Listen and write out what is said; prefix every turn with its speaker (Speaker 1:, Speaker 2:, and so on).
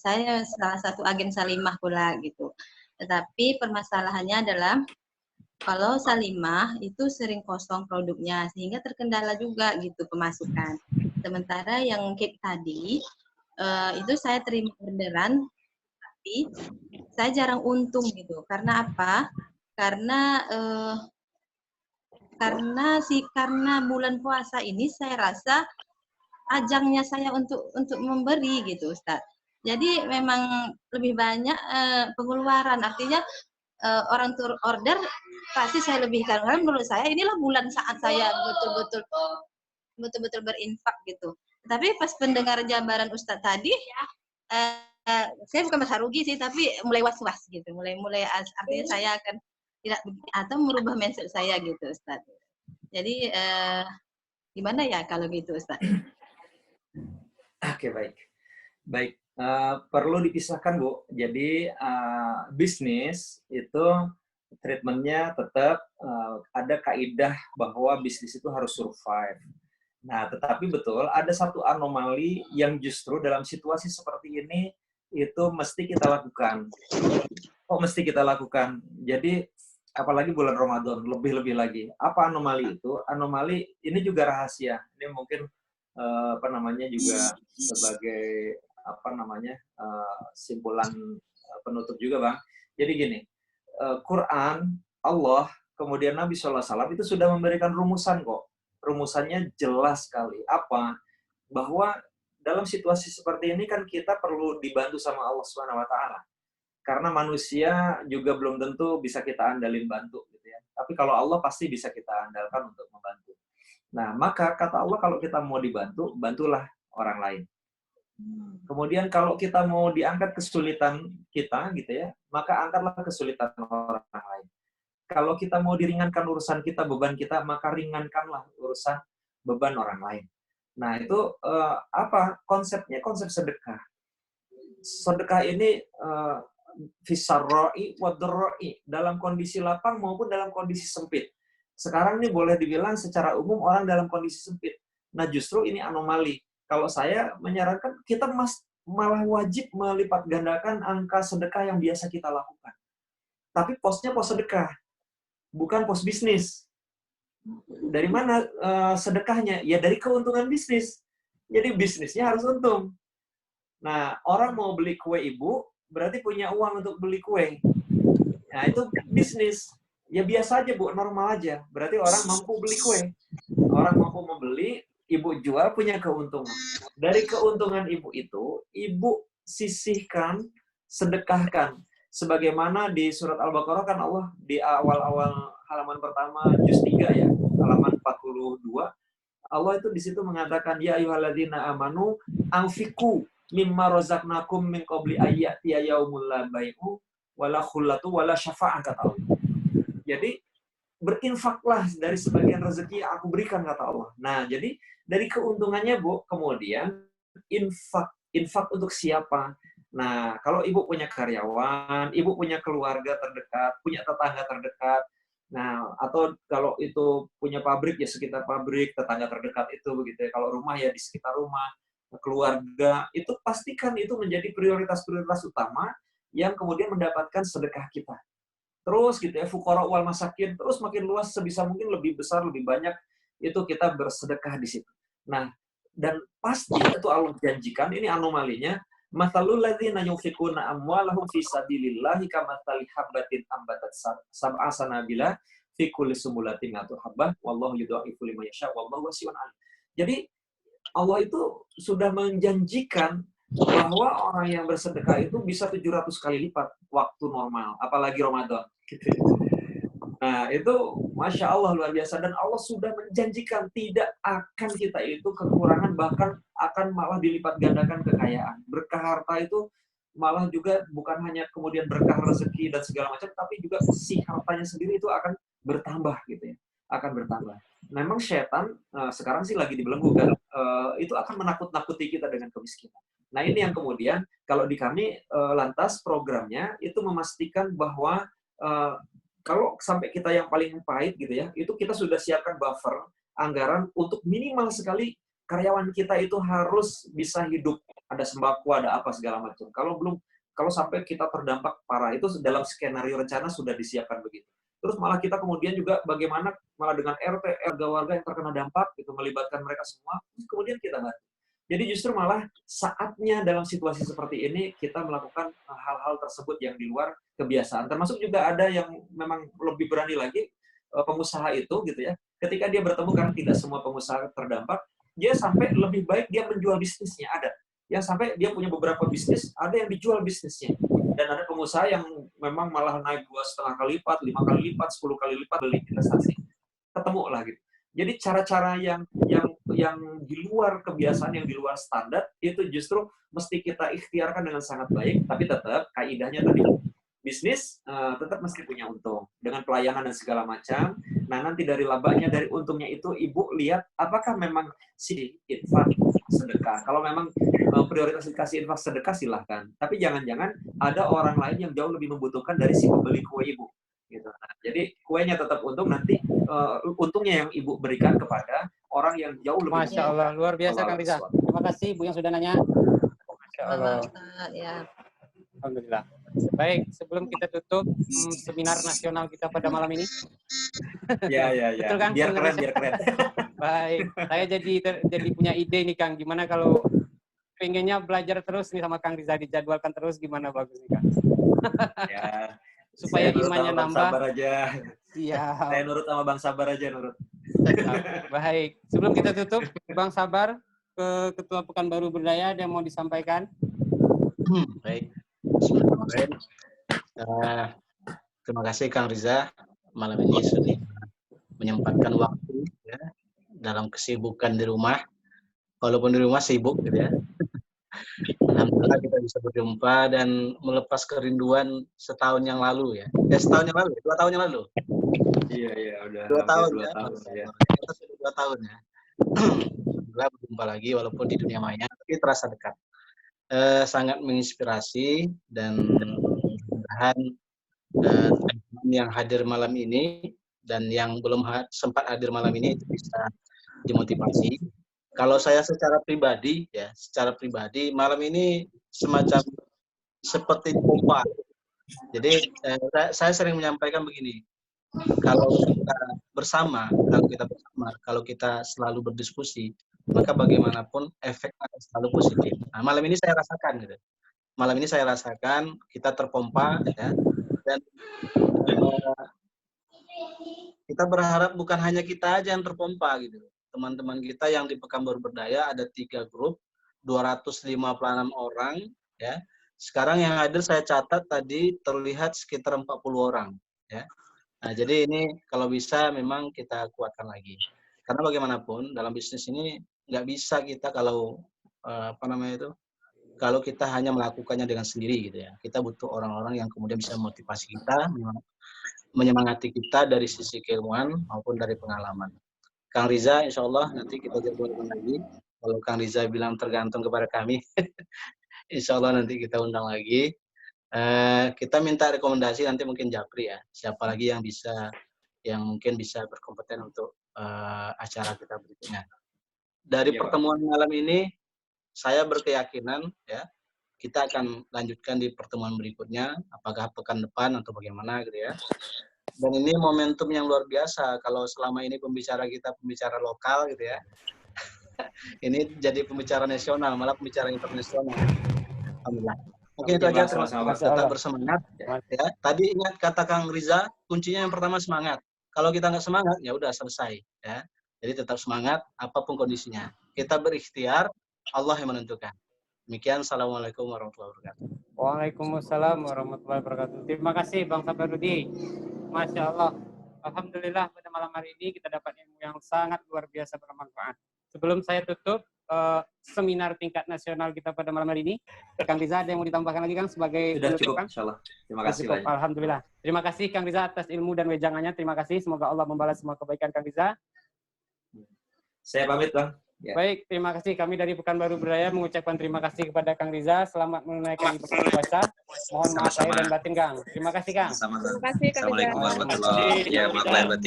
Speaker 1: saya salah satu agen Salimah pula gitu. Tetapi permasalahannya adalah kalau Salimah itu sering kosong produknya sehingga terkendala juga gitu pemasukan. Sementara yang cake tadi itu saya terima orderan tapi saya jarang untung gitu. Karena apa? Karena bulan puasa ini saya rasa ajangnya saya untuk memberi gitu, Ustaz. Jadi memang lebih banyak pengeluaran. Artinya orang order pasti saya lebihkan. Karena menurut saya inilah bulan saat saya betul-betul berinfak gitu. Tapi pas pendengar jabaran Ustaz tadi, saya bukan merasa rugi sih, tapi mulai was-was gitu. Mulai artinya saya akan tidak atau merubah mindset saya gitu, Ustaz. Jadi gimana ya kalau gitu, Ustaz?
Speaker 2: Oke, baik. Baik, perlu dipisahkan, Bu. Jadi, bisnis itu treatment-nya tetap ada kaidah bahwa bisnis itu harus survive. Nah, tetapi betul ada satu anomali yang justru dalam situasi seperti ini itu mesti kita lakukan. Oh, mesti kita lakukan. Jadi, apalagi bulan Ramadan, lebih-lebih lagi. Apa anomali itu? Anomali ini juga rahasia. Ini mungkin apa namanya juga sebagai apa namanya simpulan penutup juga, Bang. Jadi gini, Quran, Allah, kemudian Nabi SAW itu sudah memberikan rumusan kok. Rumusannya jelas sekali. Apa? Bahwa dalam situasi seperti ini kan kita perlu dibantu sama Allah Subhanahu wa taala. Karena manusia juga belum tentu bisa kita andalin bantu gitu ya. Tapi kalau Allah pasti bisa kita andalkan untuk membantu. Nah, maka kata Allah kalau kita mau dibantu, bantulah orang lain. Kemudian kalau kita mau diangkat kesulitan kita gitu ya, maka angkatlah kesulitan orang lain. Kalau kita mau diringankan urusan kita, beban kita, maka ringankanlah urusan beban orang lain. Nah, itu apa konsepnya? Konsep sedekah. Sedekah ini fisarroi wadroi, dalam kondisi lapang maupun dalam kondisi sempit. Sekarang ini boleh dibilang secara umum orang dalam kondisi sempit. Nah, justru ini anomali. Kalau saya menyarankan kita malah wajib melipat gandakan angka sedekah yang biasa kita lakukan. Tapi posnya pos sedekah, bukan pos bisnis. Dari mana sedekahnya? Ya dari keuntungan bisnis. Jadi bisnisnya harus untung. Nah, orang mau beli kue ibu, berarti punya uang untuk beli kue. Nah, itu bisnis. Ya biasa aja, Bu, normal aja. Berarti orang mampu beli kue. Orang mampu membeli, ibu jual, punya keuntungan. Dari keuntungan ibu itu, ibu sisihkan, sedekahkan. Sebagaimana di surat Al-Baqarah kan Allah di awal-awal halaman pertama, juz 3 ya, halaman 42, Allah itu di situ mengatakan, ya ayyuhalladzina amanu, anfiqu mimma razaqnakum min qabli ayyatiya yaumul la bai'u wala khullatu wala syafa'ah, kata Allah. Jadi berinfaklah dari sebagian rezeki yang aku berikan, kata Allah. Nah, jadi dari keuntungannya, Bu, kemudian infak untuk siapa? Nah, kalau ibu punya karyawan, ibu punya keluarga terdekat, punya tetangga terdekat, nah, atau kalau itu punya pabrik ya sekitar pabrik, tetangga terdekat itu begitu ya. Kalau rumah ya di sekitar rumah, keluarga, itu pastikan itu menjadi prioritas-prioritas utama yang kemudian mendapatkan sedekah kita. Terus gitu ya, fuqara wal masakin, terus makin luas sebisa mungkin lebih besar, lebih banyak, itu kita bersedekah di situ. Nah, dan pasti itu Allah janjikan, ini anomalinya, mathalul ladzina yunfiquna amwalahum fi sabilillahi kamathali habbatin ambatat sab'a sanabila fi kulli sumbulatin mi'atu habbah wallahu yudha'ifu liman yasha wallahu wasi'un 'alim. Jadi Allah itu sudah menjanjikan bahwa orang yang bersedekah itu bisa 700 kali lipat waktu normal, apalagi Ramadan. Gitu. Nah, itu Masya Allah luar biasa. Dan Allah sudah menjanjikan tidak akan kita itu kekurangan, bahkan akan malah dilipat gandakan kekayaan. Berkah harta itu malah juga bukan hanya kemudian berkah rezeki dan segala macam, tapi juga si hartanya sendiri itu akan bertambah gitu ya. Akan bertambah. Memang setan sekarang sih lagi dibelenggu kan, itu akan menakut-nakuti kita dengan kemiskinan. Nah, ini yang kemudian kalau di kami lantas programnya itu memastikan bahwa kalau sampai kita yang paling pahit gitu ya, itu kita sudah siapkan buffer anggaran untuk minimal sekali karyawan kita itu harus bisa hidup ada sembako, ada apa segala macam. Kalau sampai kita terdampak parah, itu dalam skenario rencana sudah disiapkan begitu. Terus malah kita kemudian juga bagaimana malah dengan RT, warga-warga yang terkena dampak, itu melibatkan mereka semua, terus kemudian kita bantu. Jadi justru malah saatnya dalam situasi seperti ini kita melakukan hal-hal tersebut yang di luar kebiasaan. Termasuk juga ada yang memang lebih berani lagi, pengusaha itu gitu ya. Ketika dia bertemu, karena tidak semua pengusaha terdampak, dia sampai lebih baik dia menjual bisnisnya. Ada yang sampai dia punya beberapa bisnis, ada yang dijual bisnisnya. Dan ada pengusaha yang memang malah naik 2,5 kali lipat, 5 kali lipat, 10 kali lipat beli investasi. Ketemu lah gitu. Jadi cara-cara yang di luar kebiasaan, yang di luar standar, itu justru mesti kita ikhtiarkan dengan sangat baik, tapi tetap kaidahnya tadi, bisnis tetap mesti punya untung dengan pelayanan dan segala macam. Nah, nanti dari labanya, dari untungnya itu ibu lihat apakah memang si infak sedekah. Kalau memang prioritas dikasih infak sedekah, silahkan. Tapi jangan-jangan ada orang lain yang jauh lebih membutuhkan dari si pembeli kue ibu. Gitu. Nah, jadi kuenya tetap untung, nanti untungnya yang ibu berikan kepada orang yang jauh lebih.
Speaker 3: Masya Allah, luar biasa Kang Riza. Terima kasih Bu yang sudah nanya. Masya Allah.
Speaker 1: Ya.
Speaker 3: Alhamdulillah. Baik, sebelum kita tutup seminar nasional kita pada malam ini.
Speaker 2: Ya.
Speaker 3: Betul, Kang?
Speaker 2: Biar keren.
Speaker 3: Baik, saya jadi punya ide nih Kang, gimana kalau pengennya belajar terus nih sama Kang Riza, dijadwalkan terus, gimana bagus nih Kang?
Speaker 2: Ya.
Speaker 3: Supaya imannya nambah.
Speaker 2: Sabar aja.
Speaker 3: Siap.
Speaker 2: Saya nurut sama Bang Sabar aja, nurut.
Speaker 3: Baik, sebelum kita tutup, Bang Sabar, Ketua Pekanbaru Berdaya, ada yang mau disampaikan?
Speaker 4: Baik. Terima kasih Kang Riza, malam ini sudah menyempatkan waktu ya, dalam kesibukan di rumah. Walaupun di rumah sibuk gitu ya. Alhamdulillah kita bisa berjumpa dan melepas kerinduan setahun yang lalu ya. Setahun yang lalu, 2 tahun yang lalu.
Speaker 2: Iya, udah
Speaker 4: 2 tahun ya.
Speaker 2: 2 tahun ya.
Speaker 4: Kita sudah 2 tahun ya. Alhamdulillah berjumpa lagi walaupun di dunia maya, tapi terasa dekat. Sangat menginspirasi dan mudah-mudahan yang hadir malam ini dan yang belum sempat hadir malam ini itu bisa dimotivasi. Kalau saya secara pribadi malam ini semacam seperti pompa. Jadi saya sering menyampaikan begini, kalau kita bersama, kalau kita selalu berdiskusi, maka bagaimanapun efek akan selalu positif. Nah, malam ini saya rasakan gitu. Malam ini saya rasakan kita terpompa ya, dan kita berharap bukan hanya kita aja yang terpompa gitu. Teman-teman kita yang di Pekanbaru Berdaya ada 3 grup, 256 orang ya. Sekarang yang hadir saya catat tadi terlihat sekitar 40 orang ya. Nah, jadi ini kalau bisa memang kita kuatkan lagi. Karena bagaimanapun dalam bisnis ini nggak bisa kita kalau kalau kita hanya melakukannya dengan sendiri gitu ya. Kita butuh orang-orang yang kemudian bisa memotivasi kita, menyemangati kita dari sisi keilmuan maupun dari pengalaman. Kang Riza, insya Allah nanti kita jadwalkan lagi. Kalau Kang Riza bilang tergantung kepada kami, insya Allah nanti kita undang lagi. Kita minta rekomendasi nanti mungkin Japri ya. Siapa lagi yang mungkin bisa berkompeten untuk acara kita berikutnya. Dari pertemuan malam ini, saya berkeyakinan ya kita akan lanjutkan di pertemuan berikutnya, apakah pekan depan atau bagaimana gitu ya. Dan ini momentum yang luar biasa. Kalau selama ini pembicara kita pembicara lokal gitu ya, ini jadi pembicara nasional, malah pembicara internasional. Alhamdulillah. Mungkin itu aja, terima kasih. Tetap bersemangat. Ya. Tadi ingat kata Kang Riza, kuncinya yang pertama semangat. Kalau kita nggak semangat, ya udah selesai. Ya. Jadi tetap semangat, apapun kondisinya. Kita berikhtiar, Allah yang menentukan. Demikian, Assalamualaikum warahmatullahi wabarakatuh.
Speaker 3: Waalaikumsalam warahmatullahi wabarakatuh. Terima kasih Bang Sabarudi. Masya Allah. Alhamdulillah pada malam hari ini kita dapat ilmu yang sangat luar biasa bermanfaat. Sebelum saya tutup seminar tingkat nasional kita pada malam hari ini, Kang Riza ada yang mau ditambahkan lagi Kang sebagai
Speaker 2: sudah cukup, insyaallah. Terima kasih banyak.
Speaker 3: Alhamdulillah. Terima kasih Kang Riza atas ilmu dan wejangannya. Terima kasih. Semoga Allah membalas semua kebaikan Kang Riza.
Speaker 2: Saya pamit Bang.
Speaker 3: Ya. Baik, terima kasih. Kami dari Pekanbaru Berdaya mengucapkan terima kasih kepada Kang Riza. Selamat menunaikan ibadah puasa. Mohon maaf lahir dan batin, Kang. Terima kasih, Kang.
Speaker 5: Terima kasih, Kang Riza.
Speaker 2: Assalamualaikum warahmatullahi wabarakatuh. Ya, maaf lahir batin.